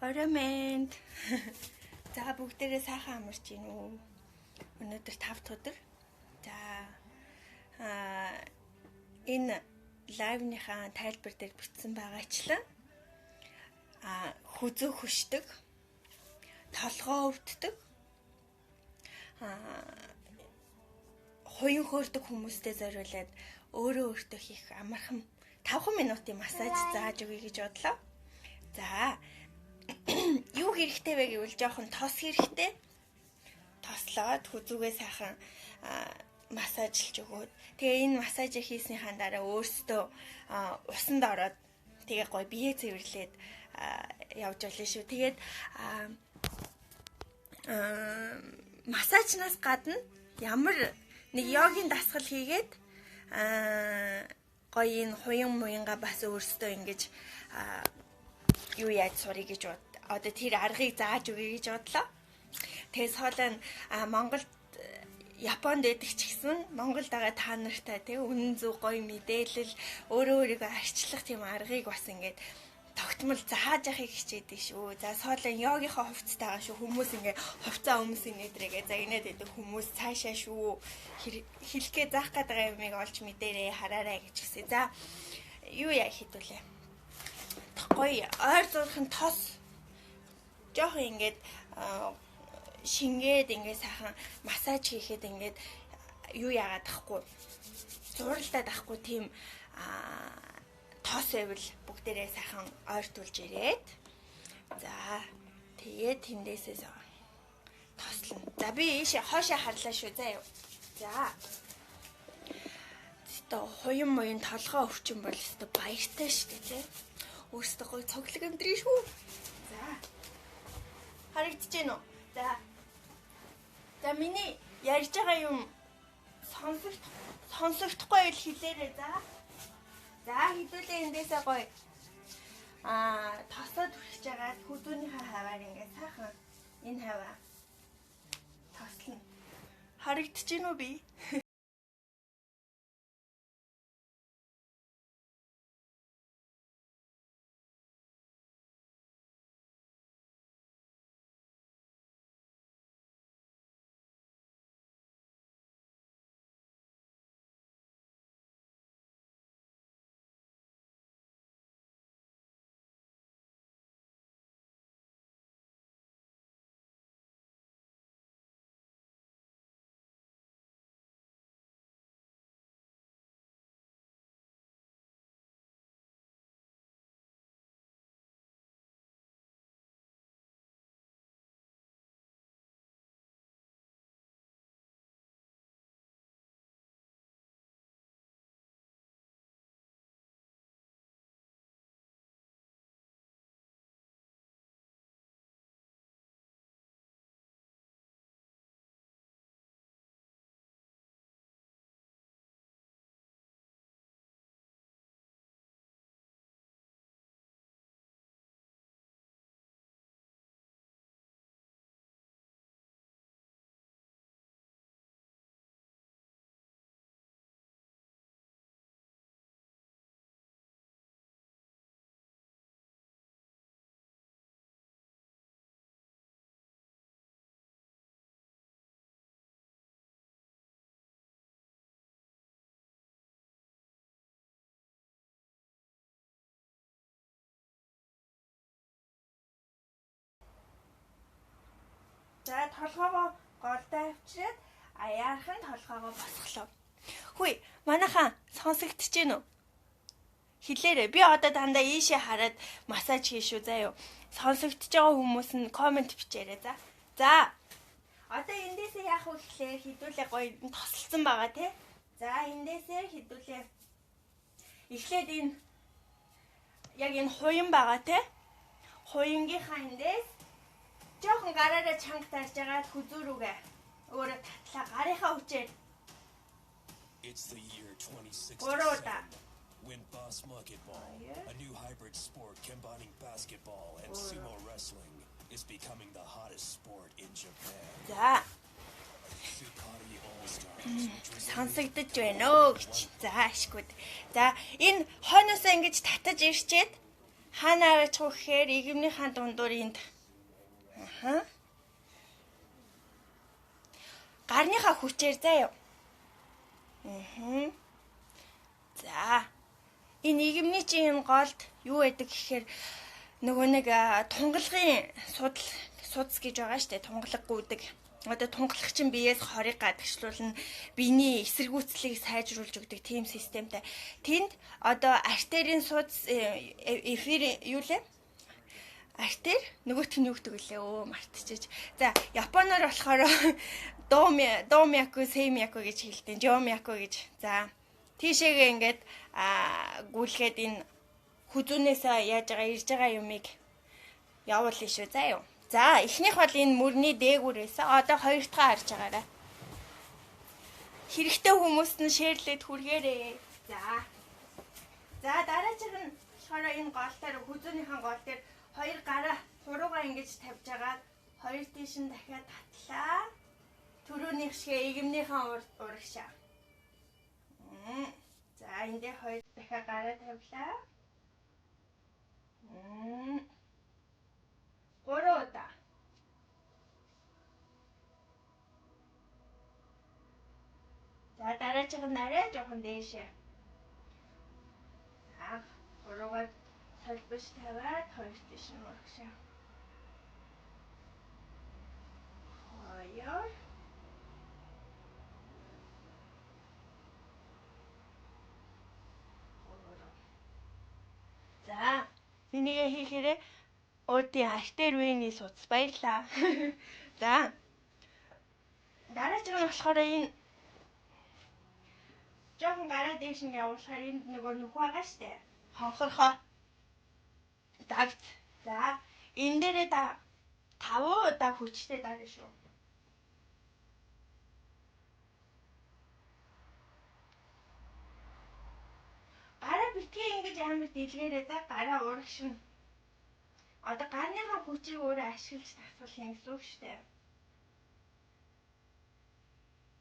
Оромент. За бүгдээрээ сайхан амарч гин үү. Өнөөдөр 5 дахь өдөр. За энэ лайвныхаа тайлбар дээр бичсэн байгаачлан хүзүү хөшдөг, толгоо өвддөг, хуян хөөрдөг хүмүүстэй зориулаад өөрөө өөртөө хийх амархан 5 минутын массаж зааж өгье гэж бодлоо. За юу хэрэгтэй вэ гэвэл жоохон тос хэрэгтэй. Тослоод хүзүүгээ сайхан массажлж өгөөд. Тэгээ энэ массаж хийснийхаа дараа өөрсдөө усанд ороод тэгээ гоё бие цэвэрлээд явж олно шүү. Тэгээд массажнаас гадна ямар нэг йогийн дасгал хийгээд гоё энэ хуян муянга бас өөрсдөө ингэж юу яаж сурыг гэж одоо тэр аргыг зааж өгье гэж бодлоо. Тэгээ соолон Монголд Японд идэх ч гэсэн Монголд байгаа та нартай тий үнэн зөв гоё мэдээлэл өөрийгөө арчлах тийм аргыг бас ингээд тогтмол зааж явахыг хичээдэг шүү. За соолон йогийнхоо хувцтай байгаа шүү. Хүмүүс ингээд хувцаа өмсөн нэдрээгээ загнаад идэх хүмүүс цаашаа шүү. Хэлхээ заах гээд байгаа юмыг олж мэдээрэй, хараарай гэж гисэн. За юу яа хитүүлээ. Гоё ойр зурхын тос жоохон ингээд шингээд ингээд сайхан массаж хийхэд ингээд юу яагаад тахгүй зуралдаад тахгүй тийм тос байвал бүгдээрээ сайхан ойртуулж ирээд за тэгээд тэндээсээ тослно. За би ийшээ хоошоо харлаа шүү заа юу. За одоо хуян муян толгоо өвчин бол өстө баяртай шүү дээ тий. Өөртөө гоё цоглог амьдрий шүү. За харагдаж байна уу? За миний ярьж байгаа юм сонсогдохгүй байл хэлээрэй за. За хэдүүлээ эндээсээ гоё тосоод хүрч байгаа хүзүүнийхээ хаваар ингээд сайхан энэ хаваа тослно. Харагдаж байна уу би? За толгоогоо голдоо авчираад аяархан толгоогоо босголоо. Хүй, манайхан сонсогдож байна уу? Хэлээрэй. Би одоо дандаа ийшээ хараад массаж хийшүү заа юу. Сонсогдож байгаа хүмүүс нь комент бичээрэй за. За. Одоо эндээсээ яах вэ гэхлээр хідүүлээ гоё тосолсон байгаа тий. За эндээсээ хідүүлээ. Эхлээд энэ яг энэ хуян байгаа тий. Хуянгийнхаа эндээс жоохон гараараа чанга тарж байгаа хүзүү рүүгээ өөрөө татлаа гарынхаа хүчээр When basketball, a new hybrid sport combining basketball and sumo wrestling, is becoming the hottest sport in Japan. За. Сонсогдож байна өө гэж. За ашгүйд. За энэ хойноосоо ингэж татаж ирчээд Хаана аргач уу гэхээр игэмнийхэн дундуур энд гарныхаа хүчээр заяа. За. Энэ игэмний чинь энэ голд юу байдаг гэхээр нөгөө нэг тунгалгын судас гэж байгаа штэ, тунгалаг гүйдэг. Одоо тунгалах чинь биеэс хорыг гадагшлуулна, биений эсэргүүцлийг сайжруулж өгдөг тийм системтэй. Тэнд одоо артерийн судас эфир юу лээ? Артер нөгөөх нь юу гэдэг лээ? Мартчихэж. За, японоор болохоор домяку, сеймяку гэж хэлдэг. Жомяку гэж. За, тийшээгээ ингээд гүйлгээд энэ хүзүүнээс яаж байгаа ирж байгаа юмыг явуулъя шүү. За юу. За, эхнийх бол энэ мөрний дээгүүрээс одоо хоёр дахь харж байгаарай. Хэрэгтэй хүмүүст нь шеэрлээд хүргээрэй. За. За, дараачих нь болохоор энэ гол дээр хүзүүнийхэн гол дээр хоёр гараа хуруугаа ингэж тавьж агаад хоёр тийш нь дахиад татлаа. Түрүүнийх шиг игэмнийхэн урагшаа. За, энд дээр хоёр дахиад гараа тавилаа. Гурав удаа. За, дараачих нь арай жоохон дээшээ. За, гурваар солбож тавиад хоёр тийш нь урагшаа. Хоёр. За, энийг хийхээрээ уудын артер вений судас баярлаа. За. Дараачих нь болохоор энэ жоохон гараа дээш нь явуулахаар энд нөгөө нүх байгаа штэ. Хонхорхоо. Дагт. За, энэ дээрээ 5 удаа хүчтэй дарна шүү. Гараа битгий ингэж амар дэлгээрээ гараа урагшина. Одоо гарныхаа хүчийг өөрөө ашиглаж татвал юм гэсэн үг штэ.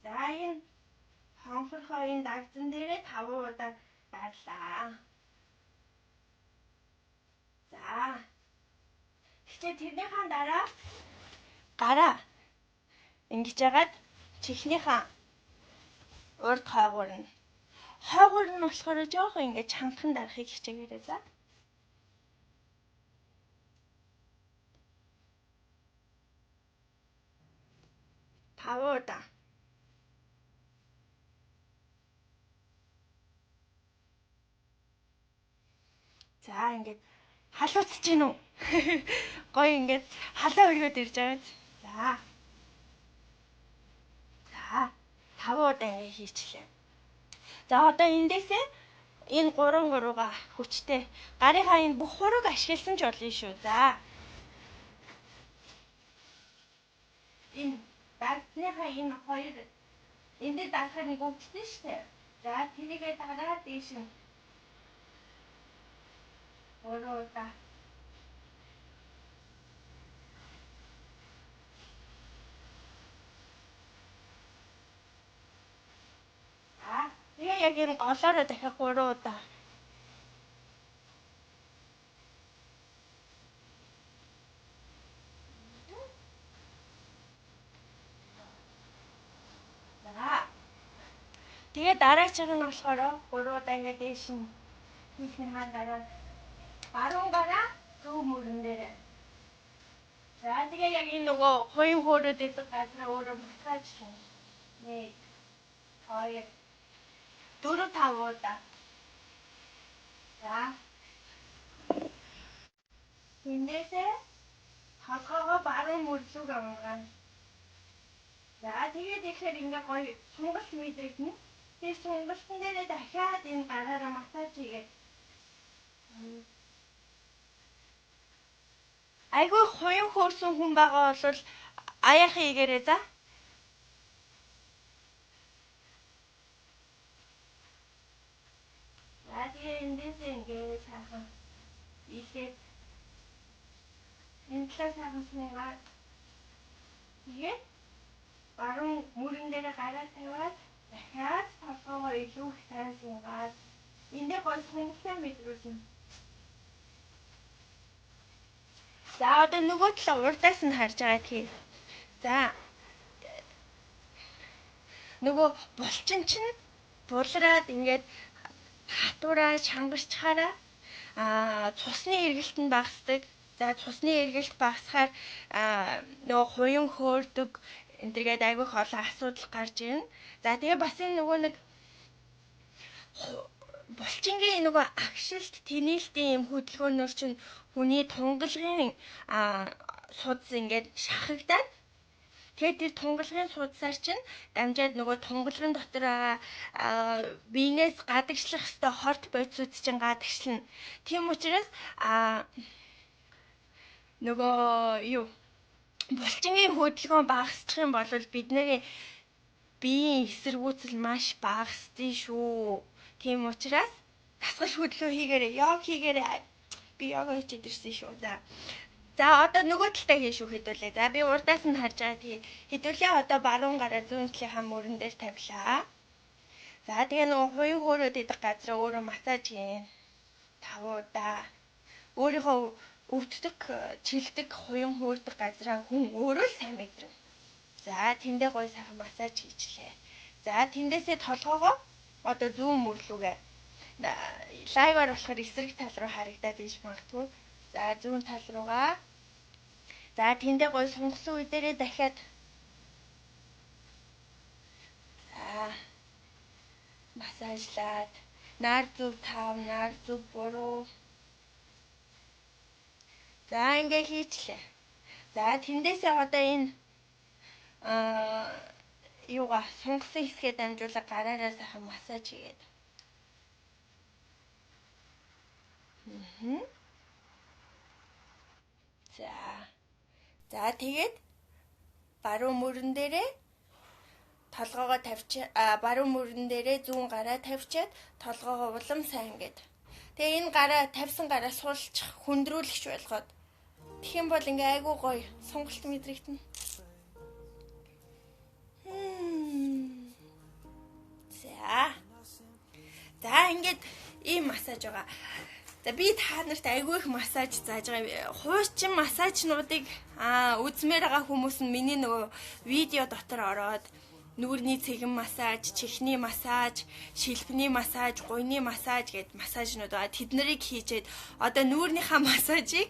За, энэ хонхорхоо энэ дагтан дээрээ 5 удаа дарлаа. За. Тэгтээ тэрнийхэн дараа гараа ингэж яагаад чихнийхэн урд хойгуурна. Хойгуур нь болохоор жоохон ингэж чангахан дарахыг хичээгээрэй за. Тавуудаа. За, ингэж халууцж гин үү? Гоё ингэж халаа өргөд ирж байгаа. За. За, 5 удаа ингэ хийчихлээ. За, одоо эндээсээ энэ 3-3-га хүчтэй гарынхаа энэ бүх хурууг ашигласан ч болно шүү. За. Энэ дагтныхаа энэ хоёр энд дарахаар нэг өвчтөн штэ. За, тэрийгээ дараад дээш нь 3 удаа. Тэгээ яг энэ голоороо дахиад 3 удаа. За. Тэгээ дараачих нь болохоор 3 удаа ингэ дээш нь хийхний хаан дараа баруун гараа зөв мөрөн дээр. За, тэгээ яг энэ нөгөө хоёрын хөөрөд идэх газар өөрөө массаж хийн. 1 2 4 5 удаа. За. Эндээсээ толгоогоо баруун мөрлөг амгаана. За, тэгээд ихээр ингээ гоё сунгалт мэдрэгдэнэ. Тэгээд сунгалтын дээрээ дахиад энэ гараараа массаж хийгээд. Айгүй хуйн хөөрсөн хүн байгаа бол аяах хийгээрэй за. За, тэгээ эндээсээ ингээ сайхан ийхээд энэ талаас хагасныгаа тэгээд баруун мөрөн дээр гараа тавиад дахиад толгоогоо илүү их тайсан гад эндээ гол сунгалаа мэдрүүлнэ. За одоо нөгөө талаа урдаас нь харж байгаа тий. За нөгөө булчин чинь булраад ингээд хатуураа чангарчхаараа цусны эргэлт нь багасдаг. За цусны эргэлт багасхаар нөгөө хуян хөөрдөг энтергээд айгүйх олон асуудал гарч ирнэ. За тэгээ бас энэ нөгөө нэг булчингийн нөгөө агшилт тэнээлтийн юм хөдөлгөөнөөр чинь хүний тунгалгын судас ингээд шахагдаад тэгээд тэр тунгалгын судасаар чинь дамжаад нөгөө тунгалгын дотор байгаа биенээс гадагшлах ёстой хорт бодисууд чинь гадагшлна. Тийм учраас нөгөө юу булчингийн хөдөлгөөн багасчих юм бол бидний биеийн эсэргүүцэл маш багасдээ шүү. Тийм учраас дасгал хөдөлгөөн хийгээрэй. Йог хийгээрэй. Би йога хийж ирсэн шүү. За одоо нөгөө талтай хийш үү хэдүүлээ. За би урдаас нь харж байгаа тий. Хэдүүлээ одоо баруун гараа зүүн талынхаа мөрөн дээр тавилаа. За тэгээ нөгөө хуян хөөрөд идэх газар өөрөө массаж хийн. Тавуудаа. Өөрийнхөө өвддөг, чилдэг, хуян хөөрдөг газараа хүн өөрөө сайн мэдэрнэ. За тэндээ гоё сайхан массаж хийчлээ. За тэндээсээ толгоогоо одоо зүүн мөрлүүгээ лайваар болохоор эсрэг тал руу харагдаад иж магадгүй. За зүүн тал руугаа. За тэндээ гоё сунгасан үе дээрээ дахиад массажлаад нар зүв тав, нар зүв буруу. За ингээ хийчлээ. За тэндээсээ одоо энэ юугаа сунгасан хэсгээ дамжуулаад гараараа сайхан массаж хийгээд. За тэгээд баруун мөрөн дээрээ толгоогоо баруун мөрөн дээрээ зүүн гараа тавьчаад толгоогоо улам сайн гээд. Тэгээ энэ гараа тавьсан гараа суулчих хүндрүүлэгч болгоод. Тэгэх юм бол ингээ айгуу гоё сонголт мэдрэгдэнэ. За ингээд ийм массаж байгаа. За би та нарт айгүй их массаж зааж байгаа. Хуучин массажнуудыг үзмээр байгаа хүмүүс нь миний нөгөө видео дотор ороод нүүрний цэгэн массаж, чихний массаж, шилбэний массаж, гуйны массаж гэд массажнууд байгаа. Тэд нарыг хийжээд одоо нүүрнийхаа массажийг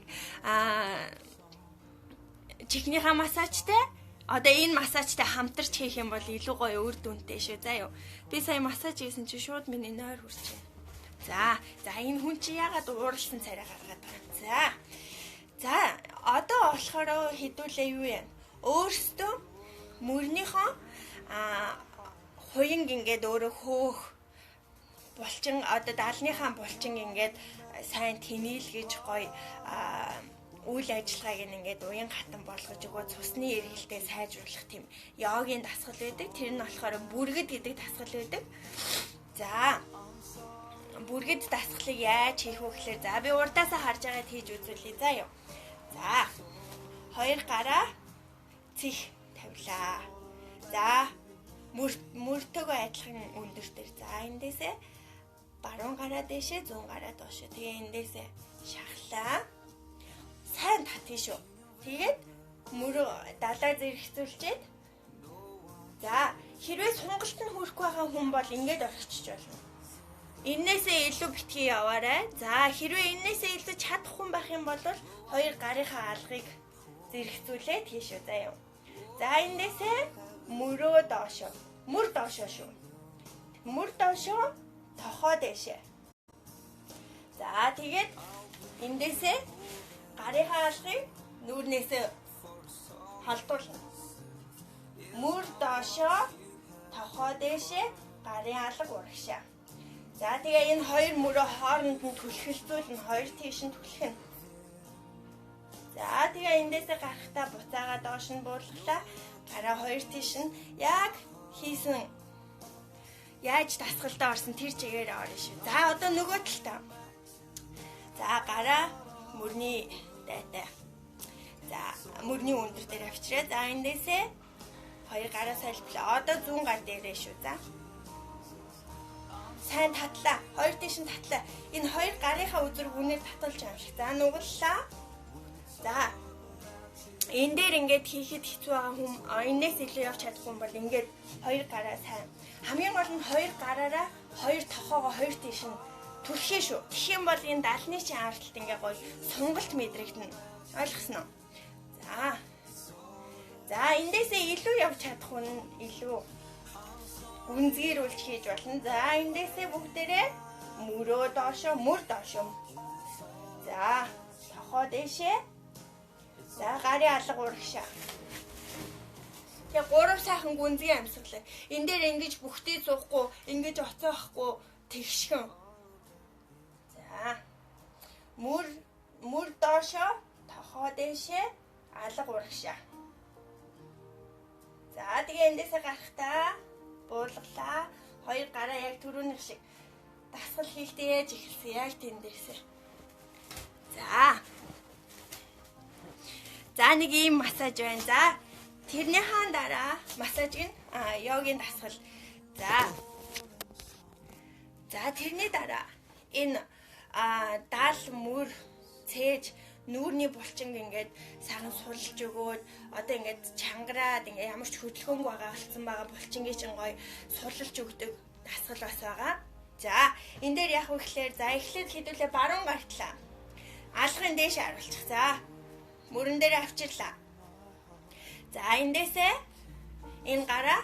чихнийхаа массажтай одоо энэ массажтай хамтарч хийх юм бол илүү гоё үр дүнтэй шүү. За юу. Би сая массаж хийсэн чинь шууд миний нойр хүрч байна. За энэ хүн чи яагаад ууралсан царай гаргаад байгаа. За одоо болохоор хэдүүлээ юу юм. Өөртөө мөрнийхөө хуянг ингээд өөрөө хөөх булчин одоо даалныхаа булчин ингээд сайн тэнээлгэж гоё үйл ажиллагааг ингээд уян хатан болгож өгөө цусны эргэлтээ сайжруулах тийм йогийн дасгал байдаг. Тэр нь болохоор бүргэд гэдэг дасгал байдаг. За бүргэд дасгалыг яаж хийх вэ гэхээр за би урдаасаа харж байгаад хийж үзүүлье. За юу. За хоёр гараа цих тавилаа. За мөртөөгөө адилхан өндөртөр. За эндээсээ баруун гараа дээшээ зүүн гараа доошоо. Тэгээ эндээсээ шахлаа. Сайн татъя шүү. Тэгээд мөрөө далаа зэрэгцүүлчихэд за хэрвээ сонголт нь хүрэхгүй байгаа хүн бол ингээд орхичж болно. Иннээсээ илүү битгий яваарай. За хэрвээ иннээсээ илүү чадах хүн байх юм бол хоёр гарынхаа алгыг зэрэгцүүлээд хийшүү. За юу. За эндээсээ мөрөө доошоо. Мөр доошоо шүү. Мөр доошоо тохоо дэшээ. За тэгээд эндээсээ гарынхаа алгыг нүүрнээсээ халдуулна. Мөр доошоо тохоо дэшээ гарын алга урагшаа. За тэгээ энэ хоёр мөрөө хооронд нь түлхэлцүүлнэ. Хоёр тийш нь түлхэнэ. За тэгээ эндээсээ гарахтаа буцаага доош нь буулгалаа. Гараа хоёр тийш нь яг хийсэн яаж дасгалдаа орсон тэр чигээр орно шүү. За одоо нөгөө талтаа. За гараа мөрний дайтай. За мөрний өндөр дээр авчираа. За эндээсээ хоёр гараа салбилаа. Одоо зүүн гар дээрээ шүү. За сайн татлаа. Хоёр тийш нь татлаа. Энэ хоёр гарынхаа үзүр гүнээр татуулж аим шиг. За нугаллаа. За. Энэ дээр ингээд хийхэд хэцүү байгаа хүм энэс илүү явж чадахгүй бол ингээд хоёр гараа сайн. Хамгийн гол нь хоёр гараараа хоёр тохоогоо хоёр тийш нь түрхээ шүү. Тэгэх юм бол энэ далны чин аралт ингээ гоё сонголт мэдрэгдэнэ. Ойлгосноо? За. За эндээсээ илүү явж чадах нь илүү гүнзгийрүүлж хийж болно. За эндээсээ бүгдээрээ мөрөө доошоо, мөр доошоо. За тохоо дэшээ. За гарын алга урагшаа. Тэгээ гурав сайхан гүнзгий амьсгалаа. Энэ дээр ингэж бүхтээ суухгүй, ингэж оцоохгүй тэгшгэн. За. Мөр доошоо, тохоо дэшээ, алга урагшаа. За тэгээ эндээсээ гарахтаа буулгалаа. Хоёр гараа яг түрүүнийх шиг дасгал хийхдээ яаж эхэлсэн яг тэндээсээ. За нэг ийм массаж байна. За тэрнийхэн дараа массажийн йогийн дасгал. За тэрний дараа энэ даал мөр цээж нүүрний булчинг ингээд саган сулж өгөөд одоо ингээд чангараад ингээд ямар ч хөдөлгөөнгүй байгаа булчингийн чинь гоё сулж өгдөг дасгал бас байгаа. За энэ дээр яг ихлээр за эхлээд хэдүүлээ баруун гартлаа. Алгын дээш харуулчих. За мөрөн дээр авчирлаа. За эндээсээ энэ гараа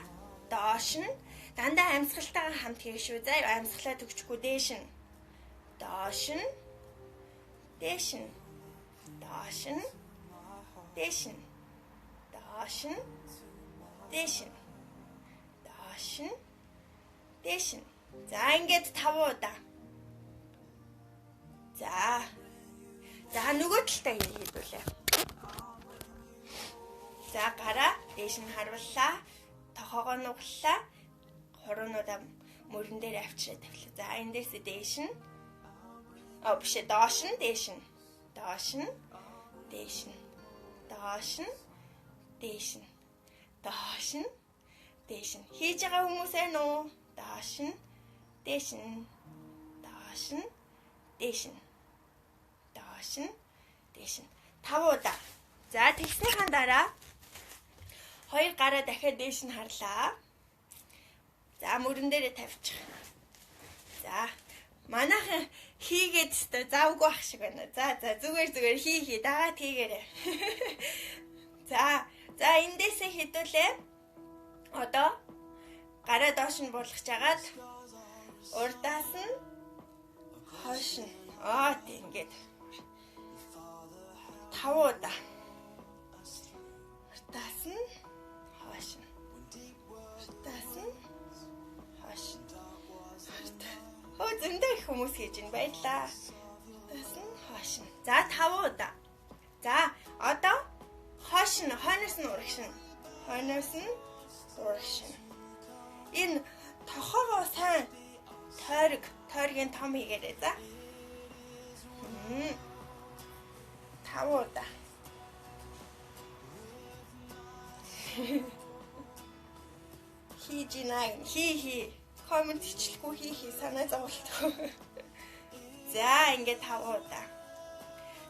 доош нь дандаа амьсгалтайгаа хамт хийх шүү. За амьсгалаа төгчгүй дээш нь. Доош нь. Дээш нь. Доош нь. Дээш нь. Доош нь. Дээш нь. Доош нь. Дээш нь. За ингээд 5 удаа. За нөгөө талтай хийдүүлээ. За гараа дээш нь харууллаа. Тохоогоо нуглаа. Хуруунуудаа мөрөн дээр авчираа тавилаа. За эндээс дээш нь. Биш доош нь дээш нь. Доош нь дээш нь. Доош нь дээш нь. Доош нь дээш нь. Хийж байгаа хүмүүс байна уу? Доош нь дээш нь. Доош нь дээш нь. Доош нь дээш нь. 5 удаа. За тэгснийхэн дараа хоёр гараа дахиад дээш нь харлаа. За мөрөн дээрээ тавьчих. За манайхан хийгээд өстой завгүй ах шиг байна. За зүгээр хий дагаад хийгээрэй. За эндээсээ хэдүүлээ. Одоо гараа доош нь буулгаж агаад урдаас нь хойш нь. Ингээд 5 удаа. Урдаас нь хойш нь. Урдаас нь хойш нь. Зөндөө их хүмүүс хийж ин баярлаа. Урдаас нь хойш нь. За 5 удаа. За одоо хойш нь хойноос нь урагшин. Хойноос нь урагшин. Энэ тохоогоо сайн тойргийн том хийгээрэй за. 5 удаа. Хийжинаа хий. Коммент хийчихгүй хий санаа зовлтгүй. За ингээд 5 удаа.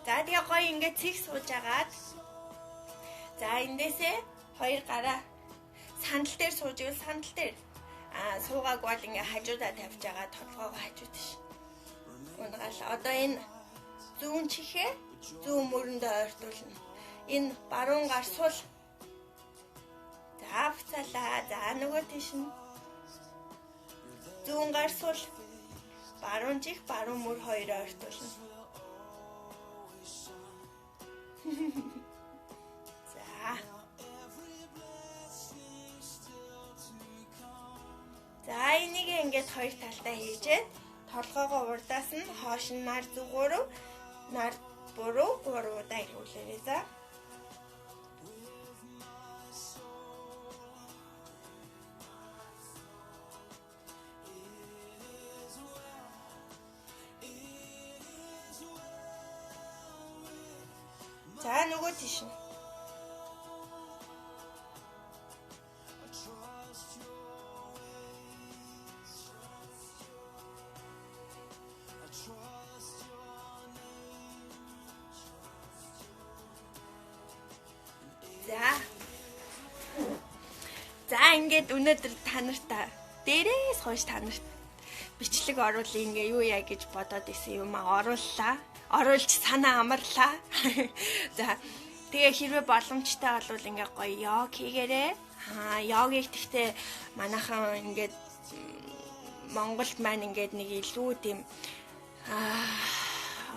За тэгээ гоё ингээд цэг сууж агаад. За эндээсээ хоёр гараа сандал дээр сууж ивэл сандал дээр суугааг бол ингээ хажуудаа тавьж байгаа толгоогоо хажууд ш. Унгал одоо энэ зүүн чихээ зүүн мөрөндөө ойртуулна. Энэ баруун гар сул. За авцалаа. За нөгөө тийш нь зүүн гар сул. Баруун чих баруун мөр хоёр ойртуулна. За энийг ингээд хоёр талдаа хийжээд толгоогоо урдаас нь хоош нь нар зүгөөрөө нар буруу 3 удаа ирүүлээрэй за. За нөгөө тийш нь. ингээд өнөөдөр та нартай дээрээс хойш та нарт бичлэг оруулъя ингээ юу яа гэж бодоод исэн юм орууллаа. Оруулж санаа амарлаа. За тэгээ хэрвээ боломжтой болвол ингээ гоё йог хийгээрэй. Йогийг тэгтээ манайхан ингээд Монголд маань ингээд нэг илүү тийм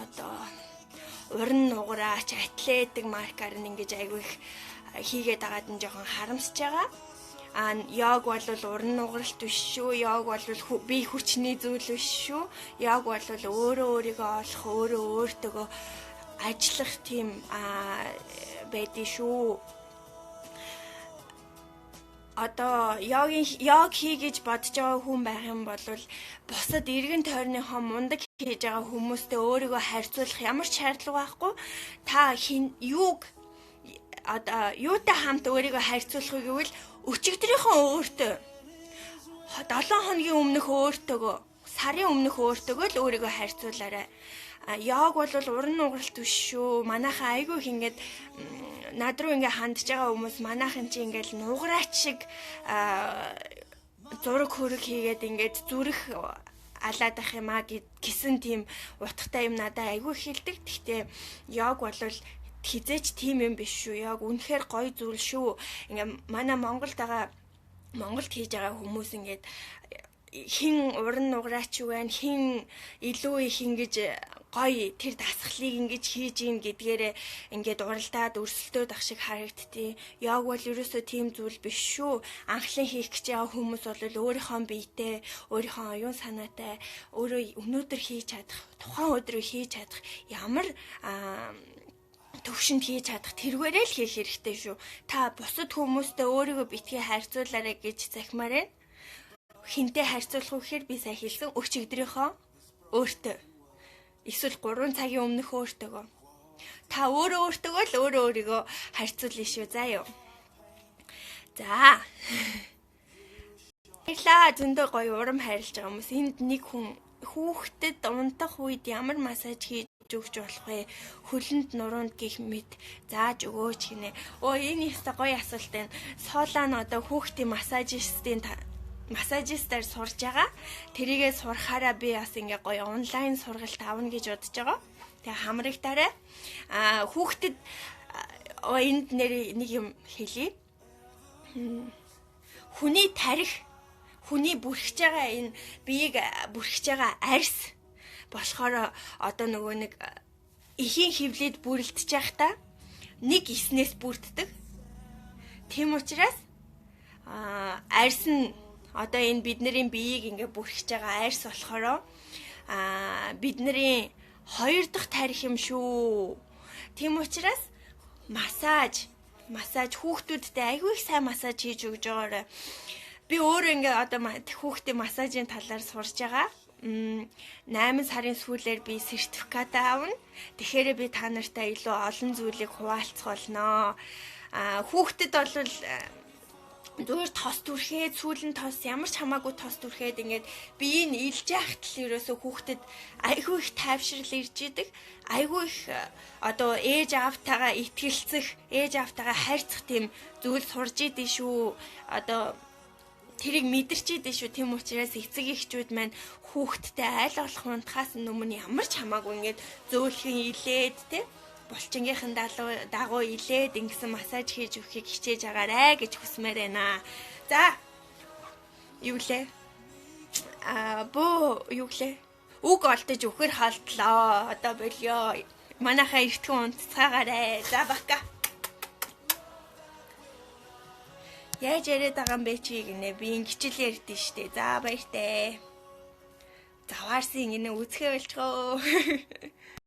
одоо уран нугараач атлетик маркаар ингэж айгүй их хийгээд байгаад нь жоохон харамсаж байгаа. Йог бол уран нугаралт биш шүү. Йог бол бие хүчний зүйл биш шүү. Йог бол өөрөө өөрийгөө олох, өөрөө өөртөө ажиллах тийм байдий шүү. Одоо йог хий гэж бодож байгаа хүн байх юм бол бусад эргэн тойрныхоо мундаг хийж байгаа хүмүүстэй өөрийгөө харьцуулах ямар ч шаардлага байхгүй. Та юуг одоо юутай хамт өөрийгөө харьцуулах гэвэл өчигдрийнхөө өөртөө 7 хоногийн өмнөх өөртөөгөө сарын өмнөх өөртөөгөө л өөрийгөө харьцуулаарай. Йог бол уран нугаралт биш шүү. Манайхаа айгүй их ингээд над руу ингээ хандж байгаа хүмүүс манайхан чи ингээл нугараач шиг зураг хөрөг хийгээд ингээд зүрх алаад ах юм гэсэн тийм утгатай юм надад айгүй хэлдэг. Гэхдээ йог бол хизээч тийм юм биш шүү. Яг үнэхээр гоё зүйл шүү. Ингээ манай Монголд хийж байгаа хүмүүс ингээд хин уран нугараач юу вэ? Хин илүү их ингэж гоё тэр дасгалыг ингэж хийж ийн гэдгээрээ ингээд уралдаад өрсөлдөөд ах шиг харагдтыг. Йог бол ерөөсөө тийм зүйл биш шүү. Анхлын хийх гэж байгаа хүмүүс бол өөрийнхөө биетэй, өөрийнхөө оюун санаатай өөрөө өнөөдөр хийж чадах, тухайн өдрөө хийж чадах ямар төвшөнд хийж чадах тэрвэрээ л хийх хэрэгтэй шүү. Та бусад хүмүүстэй өөрийгөө битгий харьцуулаарай гэж захимаар байна. Хинтээ харьцуулах вэ гэхээр би сая хэлсэн өчигдрийнхөө өөртөө. Эсвэл 3 цагийн өмнөх өөртөөгөө. Та өөртөөгөө л өөрийгөө харьцуулна шүү. За юу. За. Баярлаа зөндөө гоё урам хайрлаж байгаа хүмүүс. Энд нэг хүн хүүхдэд унтах үед ямар массаж хийж өгч болох вэ? Хөлөнд нуруунд гих мэд зааж өгөөч гинэ. Энэ яста гоё асуулт байна. Соолаа нь одоо хүүхдийн массажистаар сурж байгаа. Тэрийгээ сурахаараа би бас ингээ гоё онлайн сургалт авна гэж бодож байгаа. Тэгээ хамрагтаарай. Хүүхдэд энд нэг юм хэлье. Хүний тарих, хүний бүрхэж байгаа энэ биеийг бүрхэж байгаа арьс болохоор одоо нөгөө нэг эхийн хөвлөд бүрэлдэж байхдаа нэг эснээс бүрддэг. Тийм учраас арьс нь одоо энэ бидний биеийг ингээ бүрхэж байгаа арьс болохоор бидний 2 дахь тарих юм шүү. Тийм учраас массаж хүүхдүүдтэй айгүй их сайн массаж хийж өгж байгаарай. Би өөрөө ингээ одоо хүүхдийн массажийн талаар сурж байгаа. 8 сарын сүүлээр би сертификат аавна. Тэгэхээр би та нартай илүү олон зүйлийг хуваалцах болно. Хүүхдэд бол зүгээр тос түрхээд сүүлэн тос ямар ч хамаагүй тос түрхээд ингээд биеийг илж яхад л ерөөсөө хүүхдэд айгүй их тайвшрал ирж идэг. Айгүй их одоо ээж аавтайгаа итгэлцэх, ээж аавтайгаа хайрцах тийм зүйл сурж идэв шүү. Одоо тэрийг мэдэрч идэв шүү. Тийм учраас эцэг эхчүүд маань хүүхдтэй айл болох унтахаас өмнө ямар ч хамаагүй ингээд зөөлхөн илээд те булчингийнхэн дагуу илээд ингэсэн массаж хийж өгөхийг хичээж агаарэ гэж хүсмээр байна. За. Юу лээ? Юу лээ? Үг олдож өгөхөр халдлаа. Одоо болёо. Манайхаа эртхэн унтцаагаарэ. За бака. Яаж яриад байгаа юм бэ чи гинэ? Би ингэчл ярьдэн штэ. За баяртай. Заваарсан гинэ үзэхээ болчихоо.